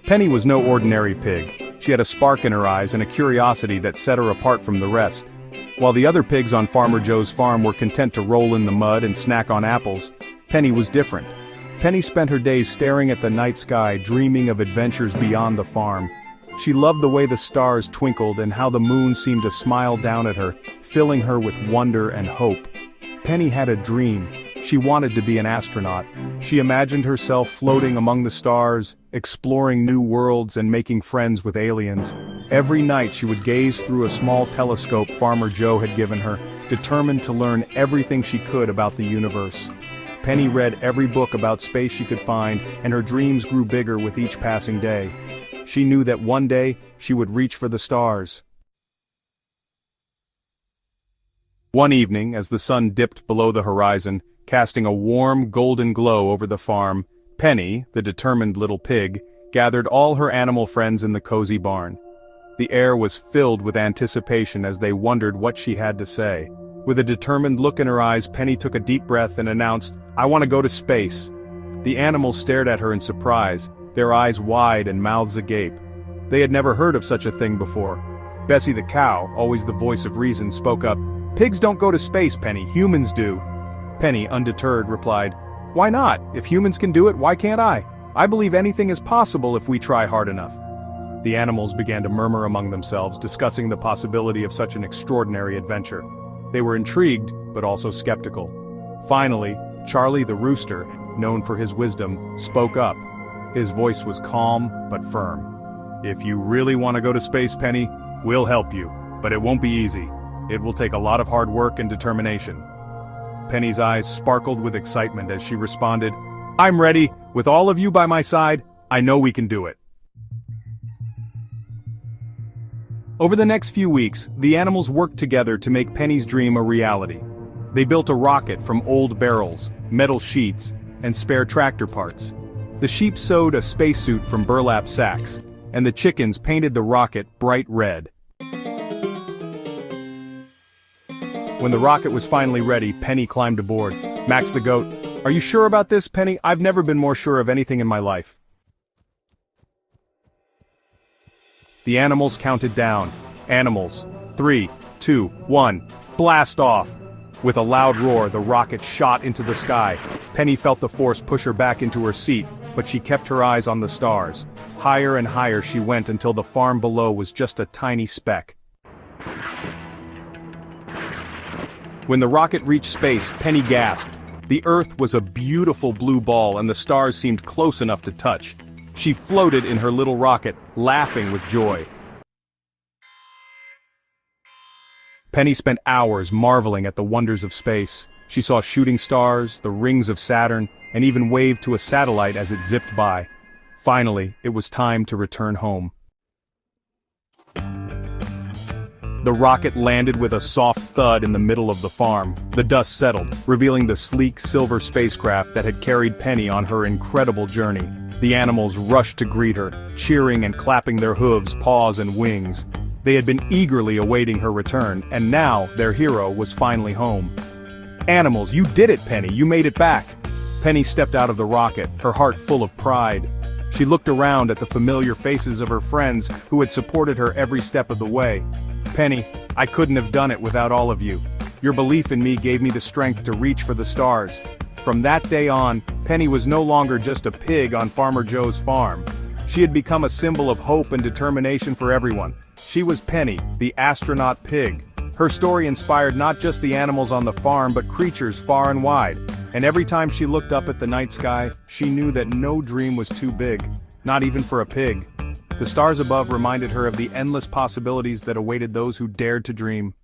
Penny was no ordinary pig. She had a spark in her eyes and a curiosity that set her apart from the rest. While the other pigs on Farmer Joe's farm were content to roll in the mud and snack on apples, Penny was different. Penny spent her days staring at the night sky, dreaming of adventures beyond the farm. She loved the way the stars twinkled and how the moon seemed to smile down at her, filling her with wonder and hope. Penny had a dream. She wanted to be an astronaut. She imagined herself floating among the stars, exploring new worlds and making friends with aliens. Every night she would gaze through a small telescope Farmer Joe had given her, determined to learn everything she could about the universe. Penny read every book about space she could find, and her dreams grew bigger with each passing day. She knew that one day, she would reach for the stars. One evening, as the sun dipped below the horizon, casting a warm, golden glow over the farm, Penny, the determined little pig, gathered all her animal friends in the cozy barn. The air was filled with anticipation as they wondered what she had to say. With a determined look in her eyes, Penny took a deep breath and announced, "I want to go to space." The animals stared at her in surprise, their eyes wide and mouths agape. They had never heard of such a thing before. Bessie the cow, always the voice of reason, spoke up, "Pigs don't go to space, Penny, humans do." Penny, undeterred, replied, "Why not? If humans can do it, why can't I? I believe anything is possible if we try hard enough." The animals began to murmur among themselves, discussing the possibility of such an extraordinary adventure. They were intrigued, but also skeptical. Finally, Charlie the rooster, known for his wisdom, spoke up. His voice was calm, but firm. "If you really want to go to space, Penny, we'll help you, but it won't be easy. It will take a lot of hard work and determination." Penny's eyes sparkled with excitement as she responded, "I'm ready. With all of you by my side, I know we can do it." Over the next few weeks, the animals worked together to make Penny's dream a reality. They built a rocket from old barrels, metal sheets, and spare tractor parts. The sheep sewed a spacesuit from burlap sacks, and the chickens painted the rocket bright red. When the rocket was finally ready, Penny climbed aboard. Max the goat, "Are you sure about this, Penny? I've never been more sure of anything in my life." The animals counted down. Animals. 3, 2, 1. Blast off! With a loud roar, the rocket shot into the sky. Penny felt the force push her back into her seat, but she kept her eyes on the stars. Higher and higher she went until the farm below was just a tiny speck. When the rocket reached space, Penny gasped. The Earth was a beautiful blue ball and the stars seemed close enough to touch. She floated in her little rocket, laughing with joy. Penny spent hours marveling at the wonders of space. She saw shooting stars, the rings of Saturn, and even waved to a satellite as it zipped by. Finally, it was time to return home. The rocket landed with a soft thud in the middle of the farm. The dust settled, revealing the sleek silver spacecraft that had carried Penny on her incredible journey. The animals rushed to greet her, cheering and clapping their hooves, paws, and wings. They had been eagerly awaiting her return, and now their hero was finally home. "Animals, you did it, Penny, you made it back." Penny stepped out of the rocket, her heart full of pride. She looked around at the familiar faces of her friends who had supported her every step of the way. "Penny, I couldn't have done it without all of you. Your belief in me gave me the strength to reach for the stars." From that day on, Penny was no longer just a pig on Farmer Joe's farm. She had become a symbol of hope and determination for everyone. She was Penny, the astronaut pig. Her story inspired not just the animals on the farm but creatures far and wide. And every time she looked up at the night sky, she knew that no dream was too big, not even for a pig. The stars above reminded her of the endless possibilities that awaited those who dared to dream.